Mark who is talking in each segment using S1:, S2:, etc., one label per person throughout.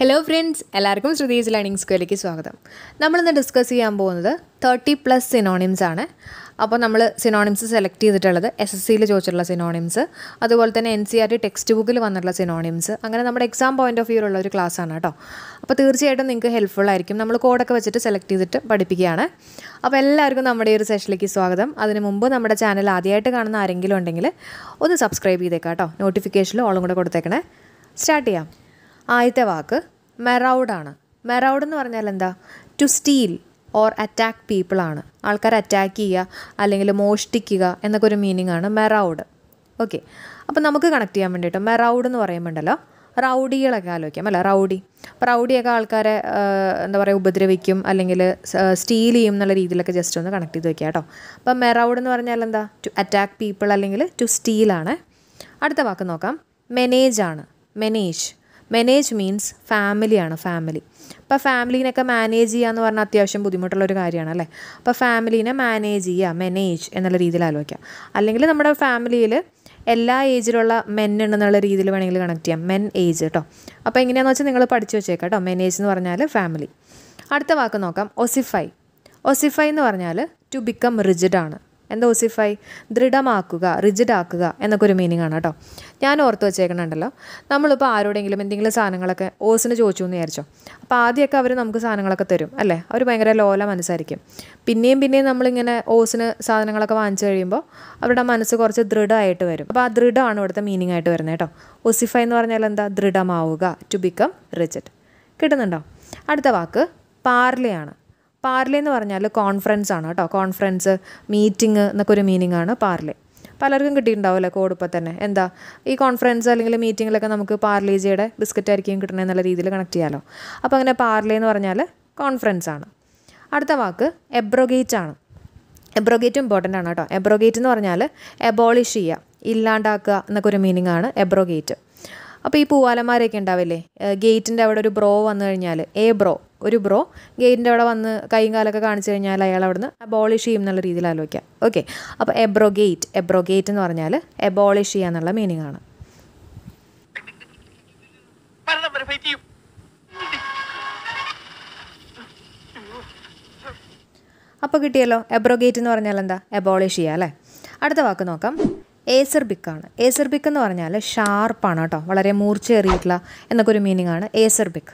S1: Hello friends, എല്ലാവർക്കും Shruthi's learning സ്ക്വയറിലേക്ക് സ്വാഗതം. നമ്മളിന്ന് ഡിസ്കസ് ചെയ്യാൻ പോകുന്നത് 30+ സിനോണിംസ് ആണ്. അപ്പോൾ നമ്മൾ സിനോണിംസ് സെലക്ട് ചെയ്തിട്ടുള്ളത് SSCയിൽ ചോദിച്ചിട്ടുള്ള സിനോണിംസ്, അതുപോലെ തന്നെ NCERT ടെക്സ്റ്റ് ബുക്കിൽ വന്നിട്ടുള്ള സിനോണിംസ്, അങ്ങനെ നമ്മുടെ എക്സാം പോയിന്റ് ഓഫ് വ്യൂ ഉള്ള ഒരു ക്ലാസ് ആണ് കേട്ടോ. അപ്പോൾ തീർച്ചയായിട്ടും നിങ്ങൾക്ക് ഹെൽപ്ഫുൾ ആയിരിക്കും. നമ്മൾ കോഡൊക്കെ വെച്ചിട്ട് സെലക്ട് ചെയ്തിട്ട് പഠിപ്പിക്കുകയാണ്. അപ്പോൾ എല്ലാവർക്കും നമ്മുടെ ഈ ഒരു സെഷനിലേക്ക് സ്വാഗതം. അതിന് മുമ്പ് നമ്മുടെ ചാനൽ ആദ്യമായിട്ട് കാണുന്ന ആരെങ്കിലും ഉണ്ടെങ്കിൽ ഒന്ന് സബ്സ്ക്രൈബ് ചെയ്തേക്കാം കേട്ടോ. നോട്ടിഫിക്കേഷനിൽ ഓളും കൂടെ കൊടുത്തേക്കണേ. സ്റ്റാർട്ട് ചെയ്യാം. ആദ്യത്തെ വാക്ക് മെറൗഡാണ്. മെറൗഡ് എന്ന് പറഞ്ഞാൽ എന്താ? To steal or attack people ആണ്. ആൾക്കാരെ അറ്റാക്ക് ചെയ്യുക അല്ലെങ്കിൽ മോഷ്ടിക്കുക എന്നൊക്കെ ഒരു മീനിങ് ആണ് മെറൗഡ്. ഓക്കെ, അപ്പോൾ നമുക്ക് കണക്ട് ചെയ്യാൻ വേണ്ടിയിട്ട് മെറൗഡ് എന്ന് പറയുമ്പോണ്ടല്ലോ റൗഡികളൊക്കെ ആലോചിക്കാം അല്ലേ? റൗഡി. അപ്പോൾ റൗഡിയൊക്കെ ആൾക്കാരെ എന്താ പറയുക, ഉപദ്രവിക്കും അല്ലെങ്കിൽ സ്റ്റീൽ ചെയ്യും എന്നുള്ള രീതിയിലൊക്കെ ജസ്റ്റ് ഒന്ന് കണക്ട് ചെയ്ത് വയ്ക്കുക കേട്ടോ. അപ്പോൾ മെറൗഡ് എന്ന് പറഞ്ഞാൽ എന്താ? ടു അറ്റാക്ക് പീപ്പിൾ അല്ലെങ്കിൽ ടു സ്റ്റീലാണ്. അടുത്ത വാക്ക് നോക്കാം. മെനേജ് ആണ്. മെനേജ് മീൻസ് ഫാമിലിയാണ്. ഫാമിലി. അപ്പോൾ ഫാമിലീനൊക്കെ മാനേജ് ചെയ്യുക എന്ന് പറഞ്ഞാൽ അത്യാവശ്യം ബുദ്ധിമുട്ടുള്ളൊരു കാര്യമാണ് അല്ലേ? അപ്പോൾ ഫാമിലീനെ മാനേജ് ചെയ്യുക, മെനേജ് എന്നുള്ള രീതിയിൽ ആലോചിക്കാം. അല്ലെങ്കിൽ നമ്മുടെ ഫാമിലിയിൽ എല്ലാ ഏജിലുള്ള മെൻ ഉണ്ടെന്നുള്ള രീതിയിൽ വേണമെങ്കിൽ കണക്ട് ചെയ്യാം. മെൻ ഏജ് കേട്ടോ. അപ്പോൾ എങ്ങനെയാണെന്ന് വെച്ചാൽ നിങ്ങൾ പഠിച്ചു വെച്ചേക്കാം കേട്ടോ. മെനേജ് എന്ന് പറഞ്ഞാൽ ഫാമിലി. അടുത്ത വാക്ക് നോക്കാം. ഒസിഫൈ എന്ന് പറഞ്ഞാൽ ടു ബിക്കം റിജിഡ് ആണ്. എന്താ ഒസിഫൈ? ദൃഢമാക്കുക, റിജിഡ് ആക്കുക എന്നൊക്കെ ഒരു മീനിങ് ആണ് കേട്ടോ. ഞാൻ ഓർത്ത് വെച്ചേക്കണുണ്ടല്ലോ, നമ്മളിപ്പോൾ ആരോടെങ്കിലും എന്തെങ്കിലും സാധനങ്ങളൊക്കെ ഓസിന് ചോദിച്ചു എന്ന് വിചാരിച്ചോ. അപ്പോൾ ആദ്യമൊക്കെ അവർ നമുക്ക് സാധനങ്ങളൊക്കെ തരും അല്ലേ? അവർ ഭയങ്കര ലോല മനസ്സായിരിക്കും. പിന്നെയും നമ്മളിങ്ങനെ ഓസിന് സാധനങ്ങളൊക്കെ വാങ്ങിച്ചു കഴിയുമ്പോൾ അവരുടെ മനസ്സ് കുറച്ച് ദൃഢമായിട്ട് വരും. അപ്പോൾ ആ ദൃഢമാണ് ഇവിടുത്തെ മീനിങ് ആയിട്ട് വരുന്നത് കേട്ടോ. ഒസിഫൈ എന്ന് പറഞ്ഞാൽ എന്താ? ദൃഢമാവുക, ടു ബിക്കം റിജിഡ്. കിട്ടുന്നുണ്ടോ? അടുത്ത വാക്ക് പാർലേ ആണ്. പാർലേ എന്ന് പറഞ്ഞാൽ കോൺഫറൻസ് ആണ് കേട്ടോ. കോൺഫറൻസ്, മീറ്റിംഗ് എന്നൊക്കെ ഒരു മീനിങ് ആണ് പാർലേ. പലർക്കും കിട്ടിയിട്ടുണ്ടാവുമല്ലേ കോഡ് ഇപ്പോൾ തന്നെ. എന്താ ഈ കോൺഫറൻസ് അല്ലെങ്കിൽ മീറ്റിങ്ങിലൊക്കെ നമുക്ക് പാർലേജിയുടെ ബിസ്ക്കറ്റ് ആയിരിക്കും കിട്ടണത് എന്നുള്ള രീതിയിൽ കണക്ട് ചെയ്യാമല്ലോ. അപ്പോൾ അങ്ങനെ പാർലേ എന്ന് പറഞ്ഞാൽ കോൺഫറൻസ് ആണ്. അടുത്ത വാക്ക് എബ്രോഗേറ്റ് ആണ്. എബ്രോഗേറ്റ് ഇമ്പോർട്ടൻ്റ് ആണ് കേട്ടോ. എബ്രോഗേറ്റ് എന്ന് പറഞ്ഞാൽ എബോളിഷ് ചെയ്യുക, ഇല്ലാണ്ടാക്കുക എന്നൊക്കെ ഒരു മീനിങ് ആണ് എബ്രോഗേറ്റ്. അപ്പോൾ ഈ പൂവാലന്മാരൊക്കെ ഉണ്ടാവില്ലേ, ഗേറ്റിൻ്റെ അവിടെ ഒരു ബ്രോ വന്നു കഴിഞ്ഞാൽ, ഒരു ബ്രോ ഗേറ്റിൻ്റെ അവിടെ വന്ന് കൈയും കാലൊക്കെ കാണിച്ചു കഴിഞ്ഞാൽ അയാൾ അവിടെ നിന്ന് അബോളിഷ് ചെയ്യും എന്നുള്ള രീതിയിൽ ആലോചിക്കാം. ഓക്കെ, അപ്പോൾ എബ്രോഗേറ്റ് എന്ന് പറഞ്ഞാൽ എബോളിഷ് ചെയ്യുക എന്നുള്ള മീനിങ് ആണ്. അപ്പോൾ കിട്ടിയല്ലോ. എബ്രോഗേറ്റ് എന്ന് പറഞ്ഞാൽ എന്താ? എബോളിഷ് ചെയ്യുക അല്ലേ? അടുത്ത വാക്ക് നോക്കാം. ഏസർബിക് ആണ്. ഏസർബിക് എന്ന് പറഞ്ഞാൽ ഷാർപ്പാണ് കേട്ടോ, വളരെ മൂർച്ചയേറിയിട്ടുള്ള എന്നൊക്കെ ഒരു മീനിങ് ആണ് ഏസർബിക്.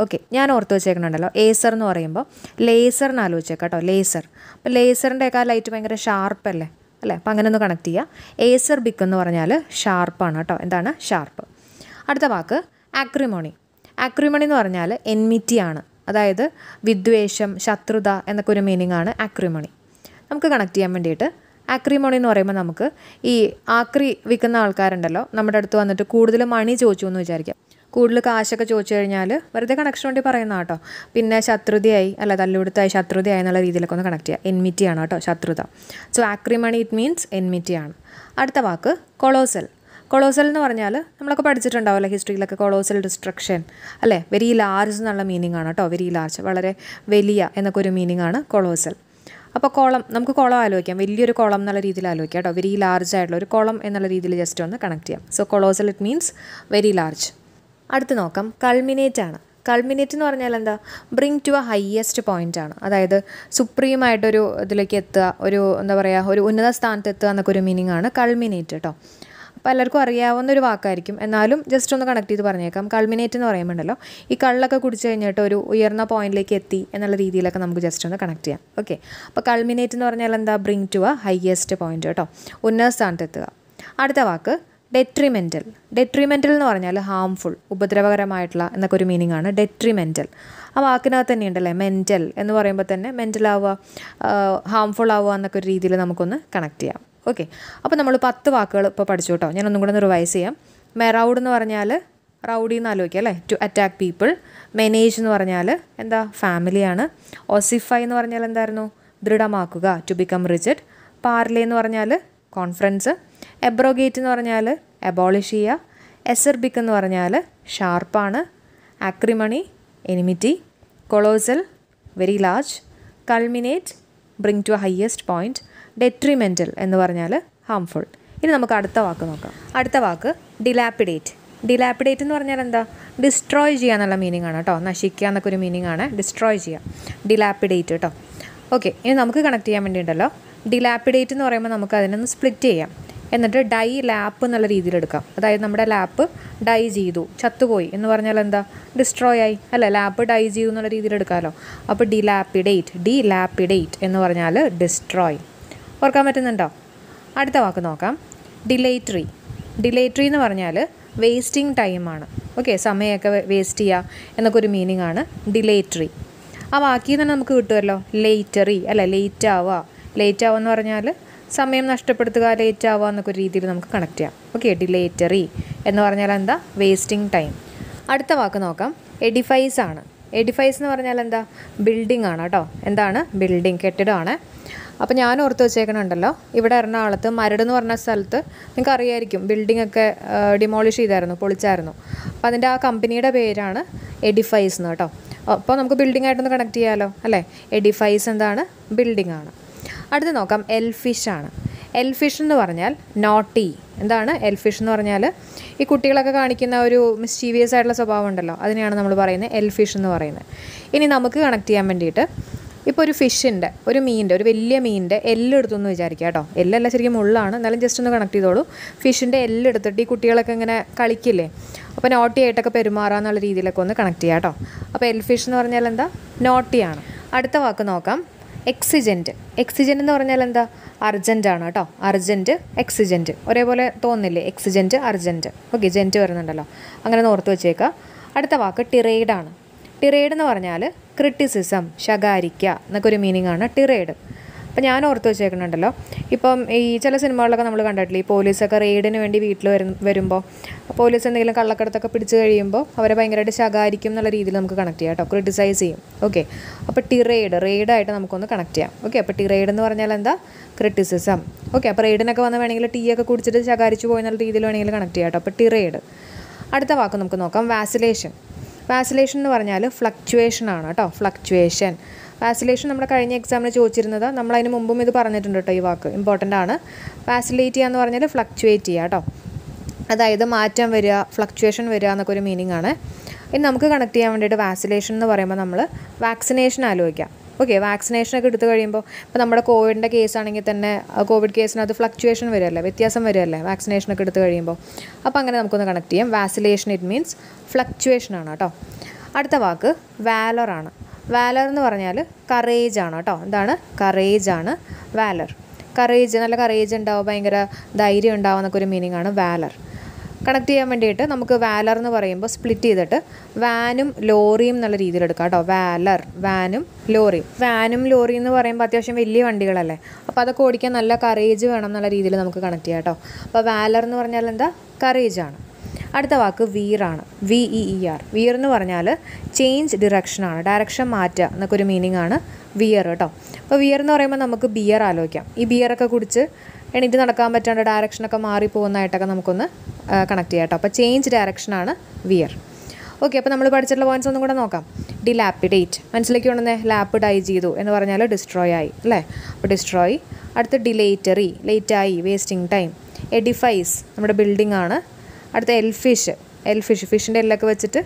S1: ഓക്കെ, ഞാൻ ഓർത്ത് വെച്ചേക്കണുണ്ടല്ലോ, ഏസർ എന്ന് പറയുമ്പോൾ ലേസറിന് ആലോചിച്ചേക്കാം കേട്ടോ. ലേസർ. അപ്പോൾ ലേസറിൻ്റെയൊക്കെ ആ ലൈറ്റ് ഭയങ്കര ഷാർപ്പല്ലേ അല്ലേ? അപ്പോൾ അങ്ങനെ ഒന്ന് കണക്ട് ചെയ്യുക. ഏസർബിക് എന്ന് പറഞ്ഞാൽ ഷാർപ്പാണ് കേട്ടോ. എന്താണ്? ഷാർപ്പ്. അടുത്ത വാക്ക് ആക്രിമോണി. ആക്രിമോണി എന്ന് പറഞ്ഞാൽ എൻമിറ്റി ആണ്, അതായത് വിദ്വേഷം, ശത്രുത എന്നൊക്കെ ഒരു മീനിങ് ആണ് ആക്രിമോണി. നമുക്ക് കണക്ട് ചെയ്യാൻ വേണ്ടിയിട്ട് ആക്രിമോണി എന്ന് പറയുമ്പോൾ നമുക്ക് ഈ ആക്രി വിൽക്കുന്ന ആൾക്കാരുണ്ടല്ലോ, നമ്മുടെ അടുത്ത് വന്നിട്ട് കൂടുതൽ മണി ചോദിച്ചു എന്ന് വിചാരിക്കാം. കൂടുതൽ കാശൊക്കെ ചോദിച്ചു കഴിഞ്ഞാൽ വെറുതെ കണക്ഷൻ വേണ്ടി പറയുന്ന കേട്ടോ. പിന്നെ ശത്രുതയായി അല്ല, തല്ലുകൊടുത്തായി ശത്രുതയായി എന്നുള്ള രീതിയിലൊക്കെ ഒന്ന് കണക്ട് ചെയ്യുക. എൻമിറ്റി ആണ് കേട്ടോ, ശത്രുത. സോ ആക്രിമണി ഇറ്റ് മീൻസ് എൻമിറ്റി ആണ്. അടുത്ത വാക്ക് കൊളോസൽ. കൊളോസൽ എന്ന് പറഞ്ഞാൽ നമ്മളൊക്കെ പഠിച്ചിട്ടുണ്ടാവില്ല ഹിസ്റ്ററിയിലൊക്കെ, കൊളോസൽ ഡിസ്ട്രക്ഷൻ അല്ലേ? വെരി ലാർജ് എന്നുള്ള മീനിങ് ആണ് കേട്ടോ. വെരി ലാർജ്, വളരെ വലിയ എന്നൊക്കെ ഒരു മീനിങ് ആണ് കൊളോസൽ. അപ്പോൾ കുളം, നമുക്ക് കുളം ആലോചിക്കാം. വലിയൊരു കുളം എന്നുള്ള രീതിയിൽ ആലോചിക്കാം കേട്ടോ. വെരി ലാർജ് ആയിട്ടുള്ള ഒരു കുളം എന്നുള്ള രീതിയിൽ ജസ്റ്റ് ഒന്ന് കണക്ട് ചെയ്യാം. So colossal it means very large. അടുത്ത് നോക്കാം. കൾമിനേറ്റ് ആണ്. കൾമിനേറ്റ് എന്ന് പറഞ്ഞാൽ എന്താ? Bring to a highest point ആണ്. അതായത് സുപ്രീമായിട്ടൊരു ഇതിലേക്ക് എത്തുക, ഒരു എന്താ പറയുക, ഒരു ഉന്നത സ്ഥാനത്ത് എത്തുക എന്നൊക്കെ ഒരു മീനിങ് ആണ് കൾമിനേറ്റ് കേട്ടോ. പലർക്കും അറിയാവുന്നൊരു വാക്കായിരിക്കും, എന്നാലും ജസ്റ്റ് ഒന്ന് കണക്ട് ചെയ്ത് പറഞ്ഞേക്കാം. കൾമിനേറ്റ് എന്ന് പറയുമ്പോണ്ടല്ലോ ഈ കള്ളൊക്കെ കുടിച്ച് കഴിഞ്ഞിട്ട് ഒരു ഉയർന്ന പോയിന്റിലേക്ക് എത്തി എന്നുള്ള രീതിയിലൊക്കെ നമുക്ക് ജസ്റ്റ് ഒന്ന് കണക്ട് ചെയ്യാം. ഓക്കെ, അപ്പോൾ കൾമിനേറ്റ് എന്ന് പറഞ്ഞാൽ എന്താ? Bring to a highest point കേട്ടോ, ഉന്നത സ്ഥാനത്ത് എത്തുക. അടുത്ത വാക്ക് ഡെട്രിമെൻ്റൽ. ഡെട്രിമെൻ്റൽ എന്ന് പറഞ്ഞാൽ ഹാംഫുൾ, ഉപദ്രവകരമായിട്ടുള്ള എന്നൊക്കെ ഒരു മീനിങ് ആണ് ഡെട്രിമെൻ്റൽ. ആ വാക്കിനകത്ത് തന്നെ ഉണ്ടല്ലേ മെൻ്റൽ എന്ന് പറയുമ്പോൾ തന്നെ മെൻ്റൽ ആവുക, ഹാംഫുൾ ആവുക എന്നൊക്കെ ഒരു രീതിയിൽ നമുക്കൊന്ന് കണക്ട് ചെയ്യാം. ഓക്കെ, അപ്പോൾ നമ്മൾ 10 വാക്കുകൾ ഇപ്പോൾ പഠിച്ചു കേട്ടോ. ഞാനൊന്നും കൂടെ ഒന്ന് റിവൈസ് ചെയ്യാം. മെറൗഡ് എന്ന് പറഞ്ഞാൽ റൗഡി എന്ന് ആലോചിക്കുക അല്ലേ? To attack people. മെനേജ് എന്ന് പറഞ്ഞാൽ എന്താ? ഫാമിലിയാണ്. ഒസിഫൈ എന്ന് പറഞ്ഞാൽ എന്തായിരുന്നു? ദൃഢമാക്കുക, ടു ബിക്കം റിജിഡ്. പാർലേ എന്ന് പറഞ്ഞാൽ കോൺഫറൻസ്. എബ്രോഗേറ്റ് എന്ന് പറഞ്ഞാൽ എബോളിഷ് ചെയ്യുക. എസർബിക് എന്ന് പറഞ്ഞാൽ ഷാർപ്പാണ്. Acrimony enmity. Colossal very large. Culminate bring to a highest point. Detrimental എന്ന് പറഞ്ഞാൽ ഹാംഫുൾ. ഇനി നമുക്ക് അടുത്ത വാക്ക് നോക്കാം. അടുത്ത വാക്ക് ഡിലാപ്പിഡേറ്റ്. ഡിലാപ്പിഡേറ്റ് എന്ന് പറഞ്ഞാൽ എന്താ? ഡിസ്ട്രോയ് ചെയ്യുക എന്നുള്ള മീനിങ് ആണ് കേട്ടോ. നശിക്കുക എന്നൊക്കെ ഒരു മീനിങ് ആണ് ഡിസ്ട്രോയ് ചെയ്യുക, ഡിലാപ്പിഡേറ്റ് കേട്ടോ. ഓക്കെ, ഇനി നമുക്ക് കണക്ട് ചെയ്യാൻ വേണ്ടിയിട്ടുണ്ടല്ലോ, ഡിലാപ്പിഡേറ്റ് എന്ന് പറയുമ്പോൾ നമുക്ക് അതിനൊന്ന് സ്പ്ലിറ്റ് ചെയ്യാം. എന്നിട്ട് ഡൈ ലാപ്പ് എന്നുള്ള രീതിയിൽ എടുക്കാം. അതായത് നമ്മുടെ ലാപ്പ് ഡൈ ചെയ്തു, ചത്തുപോയി എന്ന് പറഞ്ഞാൽ എന്താ, ഡിസ്ട്രോയ് ആയി അല്ലേ. ലാപ്പ് ഡൈ ചെയ്തു എന്നുള്ള രീതിയിൽ എടുക്കാമല്ലോ. അപ്പോൾ ഡിലാപ്പിഡേറ്റ് എന്ന് പറഞ്ഞാൽ ഡിസ്ട്രോയ്. ഓർക്കാൻ പറ്റുന്നുണ്ടോ? അടുത്ത വാക്ക് നോക്കാം, ഡിലേറ്ററി എന്ന് പറഞ്ഞാൽ വേസ്റ്റിംഗ് ടൈമാണ്. ഓക്കെ, സമയമൊക്കെ വേസ്റ്റ് ചെയ്യുക എന്നൊക്കെ ഒരു മീനിങ് ആണ് ഡിലേറ്ററി. ആ വാക്കിൽ തന്നെ നമുക്ക് കിട്ടുമല്ലോ ലേറ്ററി അല്ല, ലേറ്റ് ആവുക എന്ന് പറഞ്ഞാൽ സമയം നഷ്ടപ്പെടുത്തുക, ലേറ്റ് ആവുക എന്നൊക്കെ ഒരു രീതിയിൽ നമുക്ക് കണക്ട് ചെയ്യാം. ഓക്കെ, ഡിലേറ്ററി എന്ന് പറഞ്ഞാൽ എന്താ, വേസ്റ്റിംഗ് ടൈം. അടുത്ത വാക്ക് നോക്കാം, എഡിഫൈസ് ആണ്. എഡിഫൈസ് എന്ന് പറഞ്ഞാൽ എന്താ, ബിൽഡിംഗ് ആണ് കേട്ടോ. എന്താണ്, ബിൽഡിംഗ്, കെട്ടിടമാണ്. അപ്പോൾ ഞാൻ ഓർത്ത് വെച്ചേക്കണുണ്ടല്ലോ, ഇവിടെ എറണാകുളത്ത് മരട് എന്ന് പറഞ്ഞ സ്ഥലത്ത് നിങ്ങൾക്ക് അറിയായിരിക്കും, ബിൽഡിംഗ് ഒക്കെ ഡിമോളിഷ് ചെയ്തായിരുന്നു, പൊളിച്ചായിരുന്നു. അപ്പോൾ അതിൻ്റെ ആ കമ്പനിയുടെ പേരാണ് എഡിഫൈസ് എന്ന് കേട്ടോ. അപ്പോൾ നമുക്ക് ബിൽഡിംഗ് ആയിട്ടൊന്ന് കണക്ട് ചെയ്യാമല്ലോ അല്ലേ. എഡിഫൈസ് എന്താണ്, ബിൽഡിംഗ് ആണ്. അടുത്ത് നോക്കാം, എൽഫിഷ് ആണ്. എൽഫിഷ് എന്ന് പറഞ്ഞാൽ നോട്ടി. എന്താണ് എൽഫിഷ് എന്ന് പറഞ്ഞാൽ, ഈ കുട്ടികളൊക്കെ കാണിക്കുന്ന ഒരു മിസ്റ്റീവിയസ് ആയിട്ടുള്ള സ്വഭാവം ഉണ്ടല്ലോ, അതിനെയാണ് നമ്മൾ പറയുന്നത് എൽഫിഷ് എന്ന് പറയുന്നത്. ഇനി നമുക്ക് കണക്ട് ചെയ്യാൻ വേണ്ടിയിട്ട്, ഇപ്പോൾ ഒരു ഫിഷിൻ്റെ, ഒരു വലിയ മീനിൻ്റെ എല്ലെടുത്തു എന്ന് വിചാരിക്കുക കേട്ടോ. എല്ലല്ല, ശരിക്കും മുള്ളാണ്, എന്നാലും ജസ്റ്റ് ഒന്ന് കണക്ട് ചെയ്തോളൂ. ഫിഷിൻ്റെ എല്ലെടുത്തിട്ട് ഈ കുട്ടികളൊക്കെ ഇങ്ങനെ കളിക്കില്ലേ, അപ്പോൾ നോട്ടി ആയിട്ടൊക്കെ പെരുമാറാന്നുള്ള രീതിയിലൊക്കെ ഒന്ന് കണക്ട് ചെയ്യാം കേട്ടോ. അപ്പോൾ എൽഫിഷ് എന്ന് പറഞ്ഞാൽ എന്താ, നോട്ടിയാണ്. അടുത്ത വാക്ക് നോക്കാം, എക്സിജൻറ്റ് എന്ന് പറഞ്ഞാൽ എന്താ, അർജൻറ്റ് ആണ് കേട്ടോ. അർജൻറ്റ്, എക്സിജൻറ്റ് ഒരേപോലെ തോന്നില്ലേ, എക്സിജൻറ്റ് അർജൻറ്റ്. ഓക്കെ, ജെൻറ്റ് വരുന്നുണ്ടല്ലോ, അങ്ങനെ ഓർത്ത് വെച്ചേക്കുക. അടുത്ത വാക്ക് ടിറേഡ് ആണ്. ടിറേഡ് എന്ന് പറഞ്ഞാൽ ക്രിറ്റിസിസം, ശകാരിക്കുക എന്നൊക്കെ ഒരു മീനിങ് ആണ് ടിറേഡ്. അപ്പോൾ ഞാൻ ഓർത്ത് വെച്ചേക്കുന്നുണ്ടല്ലോ, ഇപ്പം ഈ ചില സിനിമകളിലൊക്കെ നമ്മൾ കണ്ടിട്ടില്ലേ, ഈ പോലീസൊക്കെ റെയ്ഡിന് വേണ്ടി വീട്ടിൽ വരുമ്പോൾ പോലീസ് എന്തെങ്കിലും കള്ളക്കടത്തൊക്കെ പിടിച്ച് കഴിയുമ്പോൾ അവരെ ഭയങ്കരമായിട്ട് ശകാരിക്കും എന്നുള്ള രീതിയിൽ നമുക്ക് കണക്ട് ചെയ്യാം കേട്ടോ, ക്രിട്ടിസൈസ് ചെയ്യും. ഓക്കെ, അപ്പോൾ റെയ്ഡായിട്ട് നമുക്കൊന്ന് കണക്ട് ചെയ്യാം. ഓക്കെ, അപ്പോൾ ടിറേഡ് എന്ന് പറഞ്ഞാൽ എന്താ, ക്രിറ്റിസിസം. ഓക്കെ, അപ്പോൾ റെയ്ഡിനൊക്കെ വന്ന് വേണമെങ്കിൽ ടീ ഒക്കെ കുടിച്ചിട്ട് ശകാരിച്ചു പോയെന്നുള്ള രീതിയിൽ വേണമെങ്കിൽ കണക്ട് ചെയ്യാം കേട്ടോ. അപ്പോൾ ടിറേഡ്. അടുത്ത വാക്ക് നമുക്ക് നോക്കാം, വാസിലേഷൻ എന്ന് പറഞ്ഞാൽ ഫ്ലക്ച്വേഷൻ ആണ് കേട്ടോ. വാസിലേഷൻ നമ്മുടെ കഴിഞ്ഞ എക്സാമിന് ചോദിച്ചിരുന്നത്, നമ്മളതിന് മുമ്പും ഇത് പറഞ്ഞിട്ടുണ്ട് കേട്ടോ. ഈ വാക്ക് ഇമ്പോർട്ടൻ്റ് ആണ്. വാസിലേറ്റ് ചെയ്യുക എന്ന് പറഞ്ഞാൽ ഫ്ലക്ച്വേറ്റ് ചെയ്യുക കേട്ടോ. അതായത് മാറ്റം വരിക, ഫ്ലക്ച്വേഷൻ വരിക എന്നൊക്കെ ഒരു മീനിങ് ആണ്. ഇനി നമുക്ക് കണക്ട് ചെയ്യാൻ വേണ്ടിയിട്ട് വാസിലേഷൻ എന്ന് പറയുമ്പോൾ നമ്മൾ വാക്സിനേഷൻ ആലോചിക്കാം. ഓക്കെ, വാക്സിനേഷനൊക്കെ എടുത്തു കഴിയുമ്പോൾ, ഇപ്പോൾ നമ്മുടെ കോവിഡിൻ്റെ കേസാണെങ്കിൽ തന്നെ കോവിഡ് കേസിനകത്ത് ഫ്ലക്ച്വേഷൻ വരുമല്ലേ, വ്യത്യാസം വരുമല്ലേ വാക്സിനേഷനൊക്കെ എടുത്തു കഴിയുമ്പോൾ. അപ്പോൾ അങ്ങനെ നമുക്കൊന്ന് കണക്ട് ചെയ്യാം. വാസിലേഷൻ ഇറ്റ് മീൻസ് ഫ്ലക്ച്വേഷൻ ആണ് കേട്ടോ. അടുത്ത വാക്ക് വാലർ ആണ്. വാലർ എന്ന് പറഞ്ഞാൽ കറേജ് ആണ് കേട്ടോ. എന്താണ്, കറേജ് ആണ് വാലർ. നല്ല കറേജ് ഉണ്ടാവും, ഭയങ്കര ധൈര്യം ഉണ്ടാവും എന്നൊക്കെ ഒരു മീനിങ് ആണ് വാലർ. കണക്ട് ചെയ്യാൻ വേണ്ടിയിട്ട് നമുക്ക് വാലർ എന്ന് പറയുമ്പോൾ സ്പ്ലിറ്റ് ചെയ്തിട്ട് വാനും ലോറിയും എന്നുള്ള രീതിയിൽ എടുക്കാം കേട്ടോ. വാനും ലോറിയും എന്ന് പറയുമ്പോൾ അത്യാവശ്യം വലിയ വണ്ടികളല്ലേ, അപ്പോൾ അതൊക്കെ ഓടിക്കാൻ നല്ല കറേജ് വേണം എന്നുള്ള രീതിയിൽ നമുക്ക് കണക്ട് ചെയ്യാം കേട്ടോ. അപ്പോൾ വാലർ എന്ന് പറഞ്ഞാൽ എന്താ, കറേജ് ആണ്. അടുത്ത വാക്ക് വീറാണ്. വീർ എന്ന് പറഞ്ഞാൽ ചേഞ്ച് ഡയറക്ഷൻ മാറ്റുക എന്നൊക്കെ ഒരു മീനിങ് ആണ് വിയർ കേട്ടോ. അപ്പോൾ വിയർ എന്ന് പറയുമ്പോൾ നമുക്ക് ബിയർ ആലോചിക്കാം. ഈ ബിയറൊക്കെ കുടിച്ച് എണീറ്റ് നടക്കാൻ പറ്റാണ്ട് ഡയറക്ഷനൊക്കെ മാറിപ്പോകുന്നതായിട്ടൊക്കെ നമുക്കൊന്ന് കണക്ട് ചെയ്യാം കേട്ടോ. അപ്പോൾ ചേഞ്ച് ഡയറക്ഷനാണ് വിയർ. ഓക്കെ, അപ്പോൾ നമ്മൾ പഠിച്ചിട്ടുള്ള പോയിൻറ്റ്സ് ഒന്നും കൂടെ നോക്കാം. ഡിലാപ്പിഡേറ്റ് മനസ്സിലേക്ക് കൊണ്ടുവന്നേ, ലാപ്പ് ഡൈ ചെയ്തു എന്ന് പറഞ്ഞാൽ ഡിസ്ട്രോയ് ആയി അല്ലേ. അപ്പോൾ ഡിസ്ട്രോയ്. അടുത്ത് ഡിലേറ്ററി, ലേറ്റായി, വേസ്റ്റിംഗ് ടൈം. എഡിഫൈസ് നമ്മുടെ ബിൽഡിംഗ് ആണ്. അടുത്ത എൽഫിഷ് ഫിഷിൻ്റെ എല്ലൊക്കെ വെച്ചിട്ട്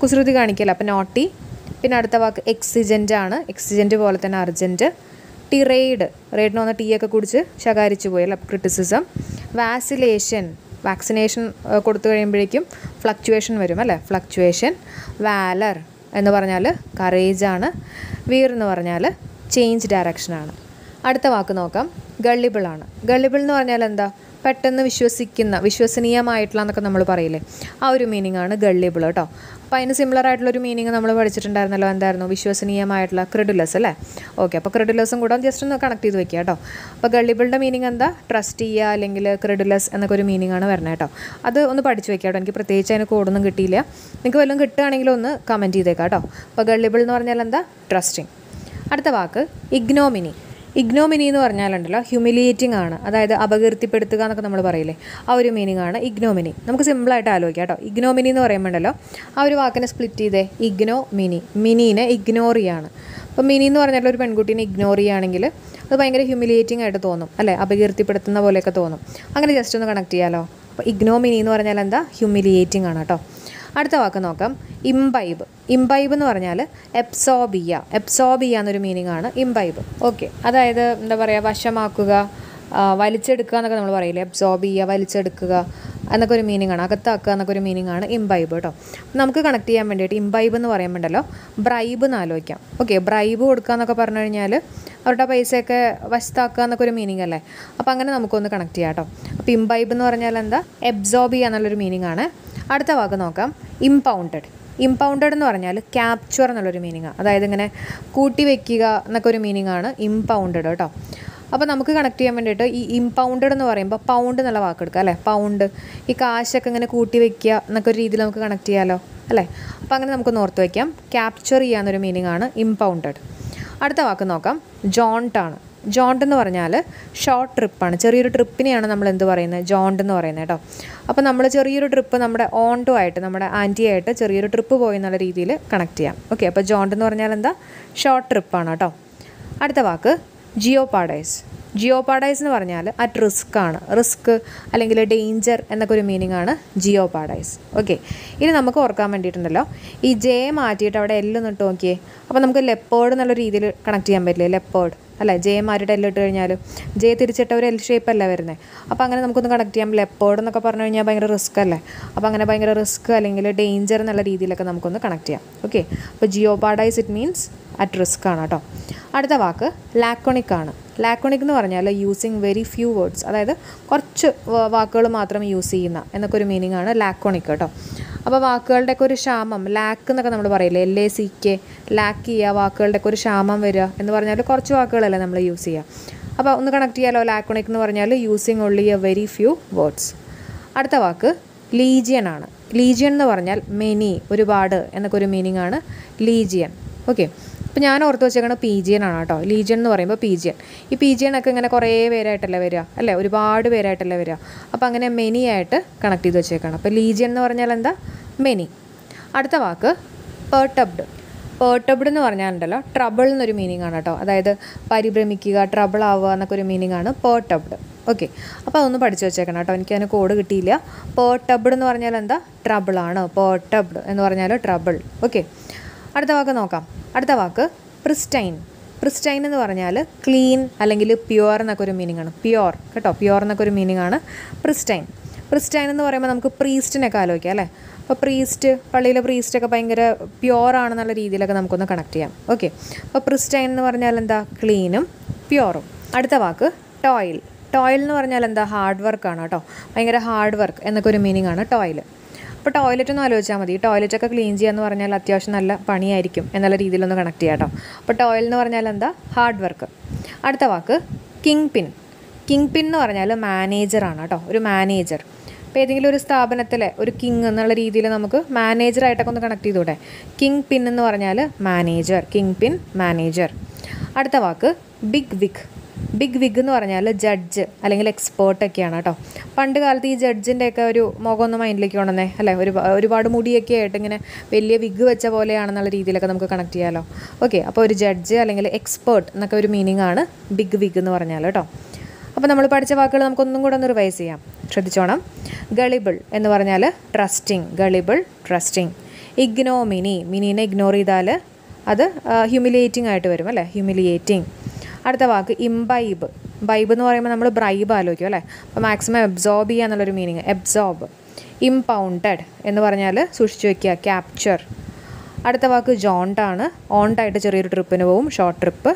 S1: കുസൃതി കാണിക്കല്ല, അപ്പോൾ നോട്ടി. പിന്നെ അടുത്ത വാക്ക് എക്സിജൻ്റ് ആണ്. എക്സിജൻ്റ് പോലെ തന്നെ അർജൻറ്റ്. റെയ്ഡിന് വന്ന ടീ ഒക്കെ കുടിച്ച് ശകാരിച്ചു പോയി അല്ല, ക്രിറ്റിസിസം. വാക്സിനേഷൻ കൊടുത്തു കഴിയുമ്പോഴേക്കും ഫ്ലക്ച്വേഷൻ വരും അല്ലേ, ഫ്ലക്ച്വേഷൻ. വാലർ എന്ന് പറഞ്ഞാൽ കറേജ് ആണ്. വീർ എന്ന് പറഞ്ഞാൽ ചേഞ്ച് ഡയറക്ഷനാണ്. അടുത്ത വാക്ക് നോക്കാം, ഗള്ളിബിൾ ആണ്. ഗള്ളിബിൾ എന്ന് പറഞ്ഞാൽ എന്താ, പെട്ടെന്ന് വിശ്വസനീയമായിട്ടുള്ള എന്നൊക്കെ നമ്മൾ പറയില്ലേ, ആ ഒരു മീനിങ് ആണ് ഗള്ളിബിൾ കേട്ടോ. അപ്പോൾ അതിന് സിമിലർ ആയിട്ടുള്ളൊരു മീനിങ് നമ്മൾ പഠിച്ചിട്ടുണ്ടായിരുന്നല്ലോ, എന്തായിരുന്നു, വിശ്വസനീയമായിട്ടുള്ള ക്രെഡുലസ് അല്ലേ. ഓക്കെ, അപ്പോൾ ക്രെഡുലസും കൂടെ ജസ്റ്റ് ഒന്ന് കണക്ട് ചെയ്ത് വെക്കുക കേട്ടോ. അപ്പോൾ ഗള്ളിബിളിൻ്റെ മീനിങ് എന്താ, ട്രസ്റ്റ് ചെയ്യുക അല്ലെങ്കിൽ ക്രെഡുലസ് എന്നൊക്കെ ഒരു മീനിങ് ആണ് വരുന്നത് കേട്ടോ. അത് ഒന്ന് പഠിച്ച് വെക്കുക കേട്ടോ. എനിക്ക് പ്രത്യേകിച്ച് അതിന് കോഡൊന്നും കിട്ടിയില്ല, നിങ്ങൾക്ക് വല്ലതും കിട്ടുകയാണെങ്കിലും ഒന്ന് കമൻറ്റ് ചെയ്തേക്കാം കേട്ടോ. അപ്പോൾ ഗള്ളിബിൾ എന്ന് പറഞ്ഞാൽ എന്താ, ട്രസ്റ്റിങ്. അടുത്ത വാക്ക് ഇഗ്നോമിനി എന്ന് പറഞ്ഞാലുണ്ടല്ലോ ഹ്യൂമിലിയേറ്റിംഗ് ആണ്, അതായത് അപകീർത്തിപ്പെടുത്തുക എന്നൊക്കെ നമ്മൾ പറയില്ലേ, ആ ഒരു മീനിങ് ആണ് ഇഗ്നോമിനി. നമുക്ക് സിമ്പിളായിട്ട് ആലോചിക്കാം കേട്ടോ. ഇഗ്നോമിനി എന്ന് പറയുമ്പോണ്ടല്ലോ ആ ഒരു വാക്കിനെ സ്പ്ലിറ്റ് ചെയ്തേ, മിനീനെ ഇഗ്നോർ ചെയ്യാണ്. അപ്പോൾ മിനി എന്ന് പറഞ്ഞാൽ ഒരു പെൺകുട്ടീനെ ഇഗ്നോർ ചെയ്യുകയാണെങ്കിൽ അത് ഭയങ്കര ഹ്യൂമിലിയേറ്റിംഗ് ആയിട്ട് തോന്നും അല്ലേ, അപകീർത്തിപ്പെടുത്തുന്ന പോലെയൊക്കെ തോന്നും. അങ്ങനെ ജസ്റ്റ് ഒന്ന് കണക്ട് ചെയ്യാമല്ലോ. അപ്പോൾ ഇഗ്നോമിനി എന്ന് പറഞ്ഞാൽ എന്താ, ഹ്യൂമിലിയേറ്റിംഗ് ആണ് കേട്ടോ. അടുത്ത വാക്ക് നോക്കാം, ഇംബൈബ്. ഇംബൈബ് എന്ന് പറഞ്ഞാൽ എബ്സോർബ് ചെയ്യുക എന്നൊരു മീനിങ് ആണ് ഇംബൈബ്. ഓക്കെ, അതായത് എന്താ പറയുക, വശമാക്കുക, വലിച്ചെടുക്കുക എന്നൊക്കെ നമ്മൾ പറയില്ലേ, അബ്സോർബ് ചെയ്യുക, വലിച്ചെടുക്കുക എന്നൊക്കെ ഒരു മീനിങ് ആണ്, അകത്താക്കുക എന്നൊക്കെ ഒരു മീനിങ് ആണ് ഇംബൈബ് കേട്ടോ. നമുക്ക് കണക്ട് ചെയ്യാൻ വേണ്ടിയിട്ട് ഇംബൈബ് എന്ന് പറയുമ്പോണ്ടല്ലോ ബ്രൈബ് എന്ന് ആലോചിക്കാം. ഓക്കെ, ബ്രൈബ് കൊടുക്കുക എന്നൊക്കെ പറഞ്ഞു കഴിഞ്ഞാൽ അവരുടെ പൈസയൊക്കെ വശത്താക്കുക എന്നൊക്കെ ഒരു മീനിങ് അല്ലേ. അപ്പോൾ അങ്ങനെ നമുക്കൊന്ന് കണക്ട് ചെയ്യാം കേട്ടോ. അപ്പോൾ ഇംബൈബ് എന്ന് പറഞ്ഞാൽ എന്താ, എബ്സോർബ് ചെയ്യുക എന്നുള്ളൊരു മീനിങ് ആണ്. അടുത്ത വാക്ക് നോക്കാം, ഇംപൗണ്ടഡ്. ഇംപൗണ്ടഡ് എന്ന് പറഞ്ഞാൽ ക്യാപ്ചർ എന്നുള്ളൊരു മീനിങ് ആണ്, അതായത് ഇങ്ങനെ കൂട്ടി വയ്ക്കുക എന്നൊക്കെ ഒരു മീനിങ് ആണ് ഇംപൗണ്ടഡ് കേട്ടോ. അപ്പോൾ നമുക്ക് കണക്ട് ചെയ്യാൻ വേണ്ടിയിട്ട് ഈ ഇംപൗണ്ടഡ് എന്ന് പറയുമ്പോൾ പൗണ്ട് എന്നുള്ള വാക്ക് എടുക്കുക അല്ലേ, പൗണ്ട്. ഈ കാശൊക്കെ ഇങ്ങനെ കൂട്ടി വയ്ക്കുക എന്നൊക്കെ ഒരു രീതിയിൽ നമുക്ക് കണക്ട് ചെയ്യാമല്ലോ അല്ലേ. അപ്പോൾ അങ്ങനെ നമുക്കൊന്ന് ഓർത്ത് വയ്ക്കാം, ക്യാപ്ചർ ചെയ്യാന്നൊരു മീനിങ് ആണ് ഇംപൗണ്ടഡ്. അടുത്ത വാക്ക് നോക്കാം, ജോണ്ട് ആണ്. ജോണ്ട് എന്ന് പറഞ്ഞാൽ ഷോർട്ട് ട്രിപ്പാണ്, ചെറിയൊരു ട്രിപ്പിനെയാണ് നമ്മൾ എന്ത് പറയുന്നത്, ജോണ്ട് എന്ന് പറയുന്നത് കേട്ടോ. അപ്പോൾ നമ്മൾ ചെറിയൊരു ട്രിപ്പ് നമ്മുടെ ഓണ്ടുമായിട്ട്, നമ്മുടെ ആൻറ്റിയായിട്ട് ചെറിയൊരു ട്രിപ്പ് പോയി എന്നുള്ള രീതിയിൽ കണക്ട് ചെയ്യാം. ഓക്കെ, അപ്പോൾ ജോണ്ട് എന്ന് പറഞ്ഞാൽ എന്താ, ഷോർട്ട് ട്രിപ്പാണ് കേട്ടോ. അടുത്ത വാക്ക് ജിയോപാഡൈസ്. ജിയോപാഡൈസ് എന്ന് പറഞ്ഞാൽ അറ്റ് റിസ്ക് ആണ്, റിസ്ക് അല്ലെങ്കിൽ ഡേഞ്ചർ എന്നൊക്കെ ഒരു മീനിങ് ആണ് ജിയോപാഡൈസ്. ഓക്കെ, ഇനി നമുക്ക് ഓർക്കാൻ വേണ്ടിയിട്ടുണ്ടല്ലോ, ഈ ജെ മാറ്റിയിട്ട് അവിടെ എല്ലൊന്ന് ഇട്ട് നോക്കിയേ. അപ്പോൾ നമുക്ക് ലെപ്പേർഡ് എന്നുള്ള രീതിയിൽ കണക്ട് ചെയ്യാൻ പറ്റില്ലേ, ലെപ്പേർഡ് അല്ലേ. ജെ മാറ്റിയിട്ട് എല്ലാം ഇട്ട് കഴിഞ്ഞാൽ ജെ തിരിച്ചിട്ട് ഒരു എൽ ഷേപ്പ് അല്ല വരുന്നത്. അപ്പോൾ അങ്ങനെ നമുക്കൊന്ന് കണക്ട് ചെയ്യാം. ലെപ്പേർഡ് എന്നൊക്കെ പറഞ്ഞു കഴിഞ്ഞാൽ ഭയങ്കര റിസ്ക് അല്ലേ. അപ്പോൾ അങ്ങനെ ഭയങ്കര റിസ്ക് അല്ലെങ്കിൽ ഡേഞ്ചർ എന്നുള്ള രീതിയിലൊക്കെ നമുക്കൊന്ന് കണക്ട് ചെയ്യാം. ഓക്കെ, അപ്പോൾ ജിയോപാഡൈസ് ഇറ്റ് മീൻസ് അറ്റ് റിസ്ക് ആണ് കേട്ടോ. അടുത്ത വാക്ക് ലാക്കോണിക് ആണ്. ലാക്കോണിക് എന്ന് പറഞ്ഞാൽ യൂസിങ് വെരി ഫ്യൂ വേർഡ്സ്, അതായത് കുറച്ച് വാക്കുകൾ മാത്രം യൂസ് ചെയ്യുന്ന എന്നൊക്കെ ഒരു മീനിങ് ആണ് ലാക്കോണിക് കേട്ടോ. അപ്പോൾ വാക്കുകളുടെയൊക്കെ ഒരു ക്ഷാമം, ലാക്ക് എന്നൊക്കെ നമ്മൾ പറയില്ലേ, LACK, ലാക്ക് ചെയ്യുക, വാക്കുകളുടെയൊക്കെ ഒരു ക്ഷാമം വരിക എന്ന് പറഞ്ഞാൽ കുറച്ച് വാക്കുകളല്ലേ നമ്മൾ യൂസ് ചെയ്യുക. അപ്പോൾ ഒന്ന് കണക്ട് ചെയ്യാലോ, ലാക്കോണിക് എന്ന് പറഞ്ഞാൽ using only A very few words. അടുത്ത വാക്ക് ലീജിയൻ ആണ്. ലീജിയൻ എന്ന് പറഞ്ഞാൽ മെനി, ഒരുപാട് എന്നൊക്കെ ഒരു മീനിങ് ആണ് ലീജിയൻ. ഓക്കെ, അപ്പോൾ ഞാൻ ഓർത്ത് വെച്ചേക്കണത് പീജിയൻ ആണ് കേട്ടോ. ലീജിയൻ എന്ന് പറയുമ്പോൾ പീജിയൻ. ഈ പീജിയനൊക്കെ ഇങ്ങനെ കുറേ പേരായിട്ടല്ലേ വരിക അല്ലേ, ഒരുപാട് പേരായിട്ടല്ലേ വരിക. അപ്പോൾ അങ്ങനെ മെനി ആയിട്ട് കണക്ട് ചെയ്ത് വെച്ചേക്കണം. അപ്പോൾ ലീജിയൻ എന്ന് പറഞ്ഞാൽ എന്താ, മെനി. അടുത്ത വാക്ക് പെർട്ടബ്ഡ്. പെർട്ടബ്ഡ് എന്ന് പറഞ്ഞാലുണ്ടല്ലോ ട്രബിൾ എന്നൊരു മീനിങ് ആണ് കേട്ടോ, അതായത് പരിഭ്രമിക്കുക, ട്രബിൾ ആവുക എന്നൊക്കെ ഒരു മീനിങ് ആണ് പെർട്ടബ്ഡ്. ഓക്കെ, അപ്പോൾ അതൊന്ന് പഠിച്ചു വെച്ചേക്കണം കേട്ടോ, എനിക്കതിന് കോഡ് കിട്ടിയില്ല. പെർട്ടബ്ഡ് എന്ന് പറഞ്ഞാൽ എന്താ, ട്രബിൾ ആണ്. പെർട്ടബ്ഡ് എന്ന് പറഞ്ഞാൽ ട്രബിൾ. ഓക്കെ, അടുത്ത വാക്ക് നോക്കാം. അടുത്ത വാക്ക് പ്രിസ്റ്റൈൻ. പ്രിസ്റ്റൈൻ എന്ന് പറഞ്ഞാൽ ക്ലീൻ അല്ലെങ്കിൽ പ്യുവർ എന്നൊക്കെ ഒരു മീനിങ് ആണ്. പ്യുവർ കേട്ടോ, പ്യുവർ എന്നൊക്കെ ഒരു മീനിങ് ആണ് പ്രിസ്റ്റൈൻ. പ്രിസ്റ്റൈൻ എന്ന് പറയുമ്പോൾ നമുക്ക് പ്രീസ്റ്റിനൊക്കെ ആലോചിക്കാം അല്ലേ. അപ്പോൾ പ്രീസ്റ്റ്, പള്ളിയിലെ പ്രീസ്റ്റൊക്കെ ഭയങ്കര പ്യുവർ ആണെന്നുള്ള രീതിയിലൊക്കെ നമുക്കൊന്ന് കണക്ട് ചെയ്യാം. ഓക്കെ, അപ്പോൾ പ്രിസ്റ്റൈൻ എന്ന് പറഞ്ഞാൽ എന്താ, ക്ലീനും പ്യുവറും. അടുത്ത വാക്ക് ടോയിൽ. ടോയിൽ എന്ന് പറഞ്ഞാൽ എന്താ, ഹാർഡ് വർക്കാണ് കേട്ടോ, ഭയങ്കര ഹാർഡ് വർക്ക് എന്നൊക്കെ ഒരു മീനിങ് ആണ് ടോയിൽ. അപ്പോൾ ടോയ്ലറ്റ് ഒന്ന് ആലോചിച്ചാൽ മതി, ടോയ്ലറ്റൊക്കെ ക്ലീൻ ചെയ്യുക എന്ന് പറഞ്ഞാൽ അത്യാവശ്യം നല്ല പണിയായിരിക്കും എന്നുള്ള രീതിയിലൊന്ന് കണക്ട് ചെയ്യാം കേട്ടോ. അപ്പോൾ ടോയ്ൽ എന്ന് പറഞ്ഞാൽ എന്താ, ഹാർഡ് വർക്ക്. അടുത്ത വാക്ക് കിങ് പിൻ. കിങ് പിൻ എന്ന് പറഞ്ഞാൽ മാനേജറാണ് കേട്ടോ, ഒരു മാനേജർ. അപ്പോൾ ഏതെങ്കിലും ഒരു സ്ഥാപനത്തിലെ ഒരു കിങ് എന്നുള്ള രീതിയിൽ നമുക്ക് മാനേജറായിട്ടൊക്കെ ഒന്ന് കണക്ട് ചെയ്തൂടെ. കിങ് പിൻ എന്ന് പറഞ്ഞാൽ മാനേജർ, കിങ് പിൻ മാനേജർ. അടുത്ത വാക്ക് ബിഗ് വിഗ്. ബിഗ് വിഗ് എന്ന് പറഞ്ഞാൽ ജഡ്ജ് അല്ലെങ്കിൽ എക്സ്പേർട്ടൊക്കെയാണ് കേട്ടോ. പണ്ട് കാലത്ത് ഈ ജഡ്ജിൻ്റെയൊക്കെ ഒരു മുഖം ഒന്ന് മൈൻഡിലേക്ക് കൊണ്ടുവന്നേ അല്ലേ, ഒരുപാട് മുടിയൊക്കെ ആയിട്ട് ഇങ്ങനെ വലിയ വിഗ് വെച്ച പോലെയാണെന്നുള്ള രീതിയിലൊക്കെ നമുക്ക് കണക്ട് ചെയ്യാമല്ലോ. ഓക്കെ, അപ്പോൾ ഒരു ജഡ്ജ് അല്ലെങ്കിൽ എക്സ്പേർട്ട് എന്നൊക്കെ ഒരു മീനിങ് ആണ് ബിഗ് വിഗ് എന്ന് പറഞ്ഞാൽ കേട്ടോ. അപ്പോൾ നമ്മൾ പഠിച്ച വാക്കുകൾ നമുക്കൊന്നും കൂടെ ഒന്ന് റിവൈസ് ചെയ്യാം, ശ്രദ്ധിച്ചോണം. ഗളിബിൾ എന്ന് പറഞ്ഞാൽ ട്രസ്റ്റിംഗ്, ഗളിബിൾ ട്രസ്റ്റിംഗ്. ഇഗ്നോമിനി, മിനീനെ ഇഗ്നോർ ചെയ്താൽ അത് ഹ്യൂമിലിയേറ്റിംഗ് ആയിട്ട് വരും അല്ലേ, ഹ്യൂമിലിയേറ്റിംഗ്. അടുത്ത വാക്ക് ഇംബൈബ്. ബൈബ് എന്ന് പറയുമ്പോൾ നമ്മൾ ബ്രൈബ് ആലോചിക്കും അല്ലേ. അപ്പോൾ മാക്സിമം അബ്സോർബ് ചെയ്യുക എന്നുള്ളൊരു മീനിങ്, അബ്സോർബ്. ഇംപൗണ്ടഡ് എന്ന് പറഞ്ഞാൽ സൂക്ഷിച്ചു വയ്ക്കുക, ക്യാപ്ചർ. അടുത്ത വാക്ക് ജോണ്ടാണ്. ഓണ്ടായിട്ട് ചെറിയൊരു ട്രിപ്പിന് പോവും, ഷോർട്ട് ട്രിപ്പ്.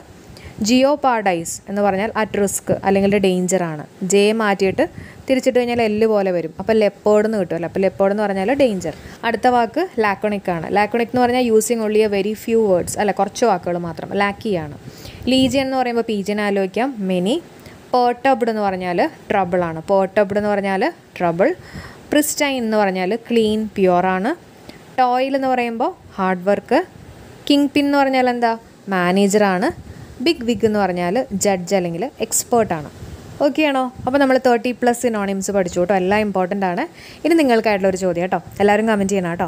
S1: ജിയോപാഡൈസ് എന്ന് പറഞ്ഞാൽ അറ്റ് റിസ്ക് അല്ലെങ്കിൽ ഡേഞ്ചറാണ്. ജെ മാറ്റിയിട്ട് തിരിച്ചിട്ട് കഴിഞ്ഞാൽ എല്ല് പോലെ വരും, അപ്പോൾ ലെപ്പേർഡ് എന്ന് കിട്ടുമല്ലോ. അപ്പോൾ ലെപ്പേർഡ് എന്ന് പറഞ്ഞാൽ ഡേഞ്ചർ. അടുത്ത വാക്ക് ലാക്കോണിക് ആണ്. ലാക്കോണിക് എന്ന് പറഞ്ഞാൽ using only A very few words അല്ല, കുറച്ച് വാക്കുകൾ മാത്രം, ലാക്കിയാണ്. ലീജിയൻ എന്ന് പറയുമ്പോൾ പീജിയൻ ആലോചിക്കാം, മെനി. പെർട്ടബ്ഡ് എന്ന് പറഞ്ഞാൽ ട്രബിൾ ആണ്, പെർട്ടബ്ഡ് എന്ന് പറഞ്ഞാൽ ട്രബിൾ. പ്രിസ്റ്റൈൻ എന്ന് പറഞ്ഞാൽ ക്ലീൻ പ്യുവറാണ്. ടോയിൽ എന്ന് പറയുമ്പോൾ ഹാർഡ് വർക്ക്. കിങ് പിൻ എന്ന് പറഞ്ഞാൽ എന്താ, മാനേജറാണ്. ബിഗ് വിഗ് എന്ന് പറഞ്ഞാൽ ജഡ്ജ് അല്ലെങ്കിൽ എക്സ്പേർട്ടാണ്. ഓക്കെ ആണോ? അപ്പോൾ നമ്മൾ 30+ സിനോണിംസ് പഠിച്ചു കേട്ടോ, എല്ലാം ഇമ്പോർട്ടൻ്റ് ആണ്. ഇനി നിങ്ങൾക്കായിട്ടുള്ളൊരു ചോദ്യം കേട്ടോ, എല്ലാവരും കമൻറ്റ് ചെയ്യണം കേട്ടോ.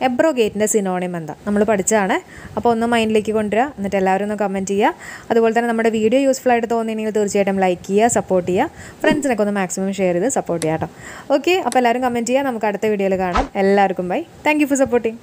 S1: എബ്രോഗേറ്റിൻ്റെ സിനോണിം എന്താ നമ്മൾ പഠിച്ചതാണ്. അപ്പോൾ ഒന്ന് മൈൻഡിലേക്ക് കൊണ്ടുവരിക, എന്നിട്ട് എല്ലാവരും ഒന്ന് കമൻറ്റ് ചെയ്യുക. അതുപോലെ തന്നെ നമ്മുടെ വീഡിയോ യൂസ്ഫുൾ ആയിട്ട് തോന്നിയിട്ടുണ്ടെങ്കിൽ തീർച്ചയായിട്ടും ലൈക്ക് ചെയ്യുക, സപ്പോർട്ട് ചെയ്യുക, ഫ്രണ്ട്സിനൊക്കെ ഒന്ന് മാക്സിമം ഷെയർ ചെയ്ത് സപ്പോർട്ട് ചെയ്യാം കേട്ടോ. ഓക്കെ, അപ്പോൾ എല്ലാവരും കമൻറ്റ് ചെയ്യുക. നമുക്ക് അടുത്ത വീഡിയോയിൽ കാണാം. എല്ലാവർക്കും bye. Thank you for supporting.